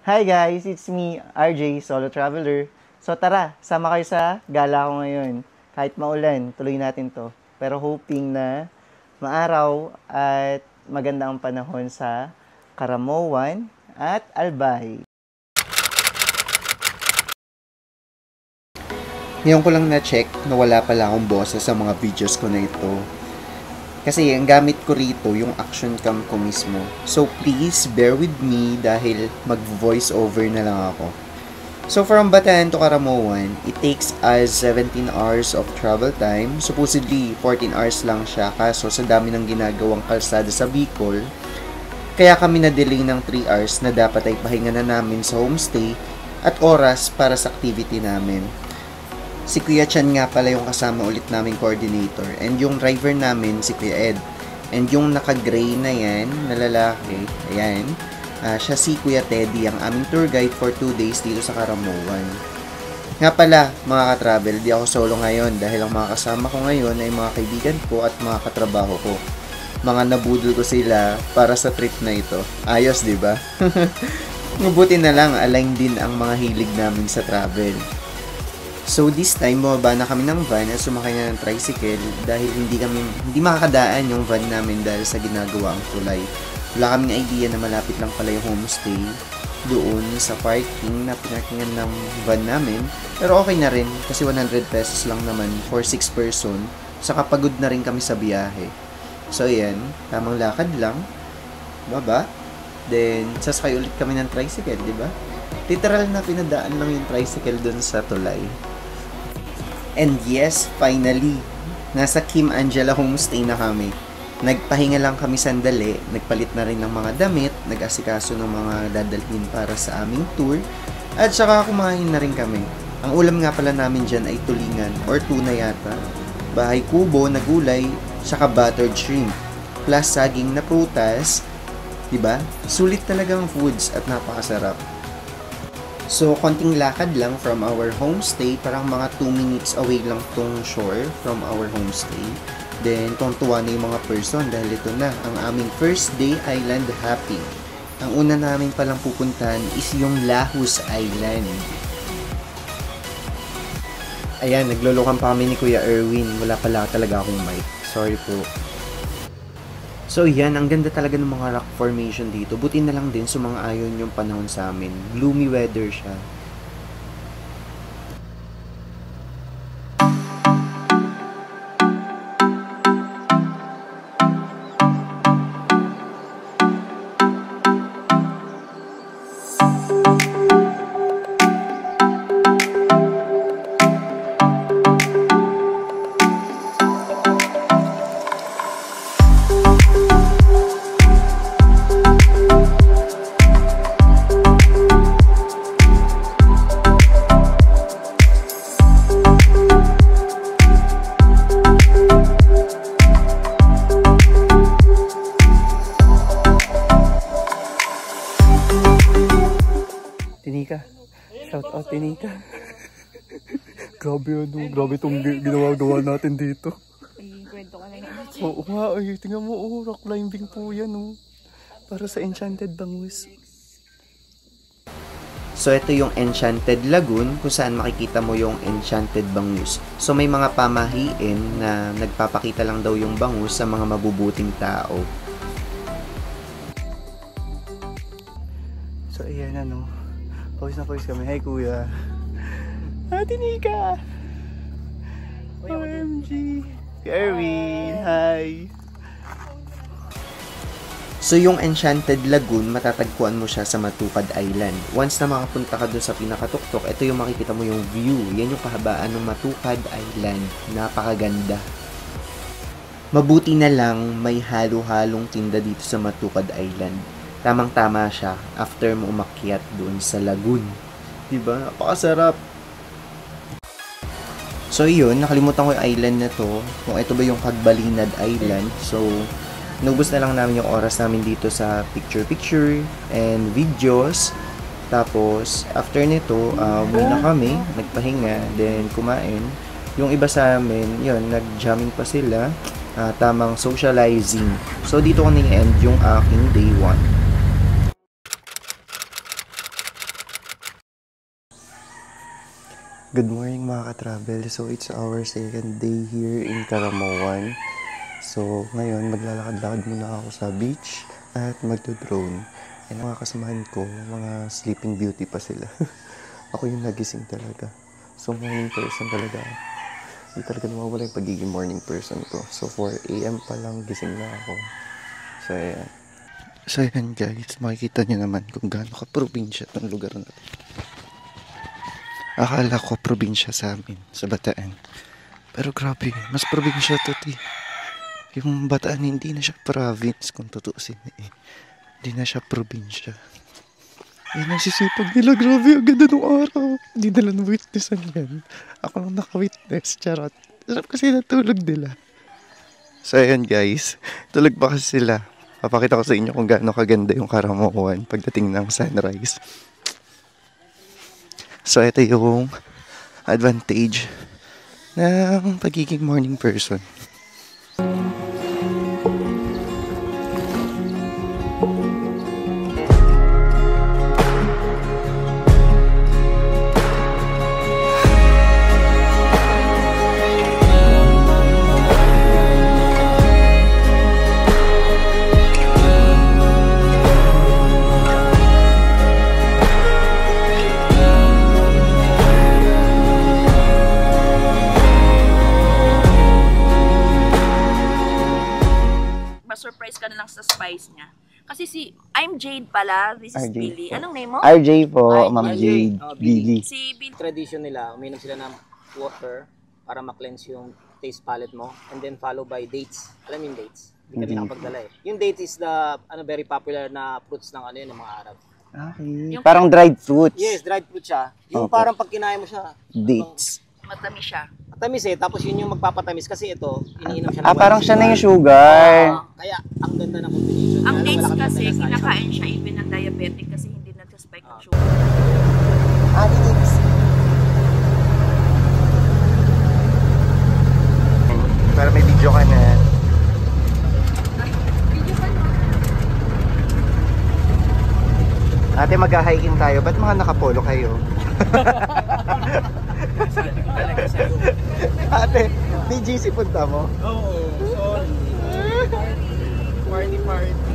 Hi guys, it's me, RJ, Solo Traveler. So tara, sama kayo sa gala ko ngayon. Kahit maulan, tuloy natin to. Pero hoping na maaraw at maganda ang panahon sa Karamoan at Albay. Ngayon ko lang na-check na wala pala akong boses sa mga videos ko na ito. Kasi ang gamit ko rito yung action cam ko mismo. So please bear with me dahil mag-voice over na lang ako. So from Batayan to Karamoan, it takes us 17 hours of travel time. Supposedly 14 hours lang siya kaso sa dami ng ginagawang kalsada sa Bicol, kaya kami na-delay ng 3 hours na dapat ay pahinga na namin sa homestay at oras para sa activity namin. Si Kuya Chan nga pala yung kasama ulit naming coordinator and yung driver namin si Kuya Ed. And yung naka-gray na yan, na lalaki, ayan, siya si Kuya Teddy, ang aming tour guide for 2 days dito sa Karamoan. Nga pala, mga ka-travel, di ako solo ngayon dahil ang mga kasama ko ngayon ay mga kaibigan ko at mga katrabaho ko. Mga nabudol ko sila para sa trip na ito. Ayos, di ba? Mabuti na lang, align din ang mga hilig namin sa travel. So this time, bumaba na kami ng van at sumakay na ng tricycle dahil hindi makakadaan yung van namin dahil sa ginagawa ang tulay. Wala kaming idea na malapit lang pala yung homestay doon sa parking na pinarkingan ng van namin. Pero okay na rin kasi 100 pesos lang naman for 6 person. Saka pagod na rin kami sa biyahe. So ayan, tamang lakad lang. Baba. Then sasakay ulit kami ng tricycle, di ba? Literal na pinadaan lang yung tricycle doon sa tulay. And yes, finally, nasa Kim Angela Homestay na kami. Nagpahinga lang kami sandali, nagpalit na rin ng mga damit, nag-asikaso ng mga dadalhin para sa aming tour, at saka kumain na rin kami. Ang ulam nga pala namin dyan ay tulingan, or tuna yata, bahay kubo na gulay, saka buttered shrimp, plus saging na prutas, diba? Sulit talagang foods at napakasarap. So, konting lakad lang from our homestay. Parang mga 2 minutes away lang tong shore from our homestay. Then, tuwa na yung mga person dahil ito na, ang aming first day island hopping. Ang una namin palang pupuntahan is yung Lahus Island. Ayan, naglulukan pa kami ni Kuya Erwin. Wala pala talaga akong mic. Sorry po. So yan, ang ganda talaga ng mga rock formation dito. Buti na lang din sumang-ayon yung panahon sa amin. Gloomy weather siya. Tinika. Shout out, Tinika. Grabe itong ginawa natin dito. Kwento ka na yun. Oo nga, ay, tingnan mo, rock climbing po yan, para sa Enchanted Bangus. So ito yung Enchanted Lagoon kung saan makikita mo yung Enchanted Bangus. So may mga pamahiin na nagpapakita lang daw yung bangus sa mga mabubuting tao. So ayan, pawis na pawis kami. Hi kuya. Tinika! OMG! Erwin, hi! So yung Enchanted Lagoon, matatagpuan mo siya sa Matupad Island. Once na makapunta ka dun sa pinakatuktok, ito yung makikita mo yung view. Yan yung kahabaan ng Matupad Island. Napakaganda. Mabuti na lang may halo-halong tinda dito sa Matupad Island. Tamang-tama siya after mo umakyat doon sa lagoon. Diba? Napakasarap. So yun, nakalimutan ko yung island na to. Kung ito ba yung Kagbalinad Island. So, nubos na lang namin yung oras namin dito sa picture-picture and videos. Tapos, after nito, umuwi na kami, nagpahinga, then kumain. Yung iba sa amin, yun, nag-jamming pa sila. Tamang socializing. So, dito ko na-end yung aking day 1. Good morning mga ka-travel. So, it's our second day here in Caramoan. So, ngayon, maglalakad-lakad muna ako sa beach at magdo-drone. And ang mga kasamahan ko, mga sleeping beauty pa sila. Ako yung nagising talaga. So, morning person talaga ako. Hindi talaga nawawala yung pagiging morning person ko. So, 4 a.m. pa lang gising na ako. So, ayan. So, ayan guys. Makikita nyo naman kung gaano ka-probinsya itong lugar na to. Akala ko probinsya sa amin, sa Bataan. Pero grabe, mas probinsya to, ti. Yung Bataan hindi na siya province kung tutuusin eh. Hindi na siya probinsya. Yan ang sisipag nila, grabe, ang ganda nung araw. Hindi nila na-witnessan yan. Ako lang naka-witness, charot. Sarap kasi natulog nila. So ayan guys, tulog pa kasi sila. Papakita ko sa inyo kung gaano kaganda yung Caramoan pagdating ng sunrise. So, ito yung advantage ng pagiging morning person. Surprise ka na lang sa spice niya. Kasi I'm Jade pala, this is RJ Billy. po. Anong name mo? RJ po, RJ. Ma'am Jade, Billy. Si Billy. Tradition nila, uminom sila ng water para ma-cleanse yung taste palette mo, and then follow by dates. Alam mo yung dates? Hindi kami nakapagdala eh. Yung dates is the very popular na fruits ng ng mga Arab. Okay. Parang dried fruits. Yes, dried fruit siya. Yung Opo. parang pag kinain mo siya, Dates. Matamis siya. matamis eh. Tapos yun yung magpapatamis kasi ito, iniinom siya ng Parang white siya na yung sugar. sugar. Kaya ang ganda ng combination. Ang Kaya dates malaki kasi, na tayo. kinakain siya even ng diabetic kasi hindi nagsaspike ng sugar. Dates. Para may video ka na. Ate, mag-hiking tayo. Ba't mga nakapolo kayo? Ate, di GC punta mo? Oo, sorry. Party.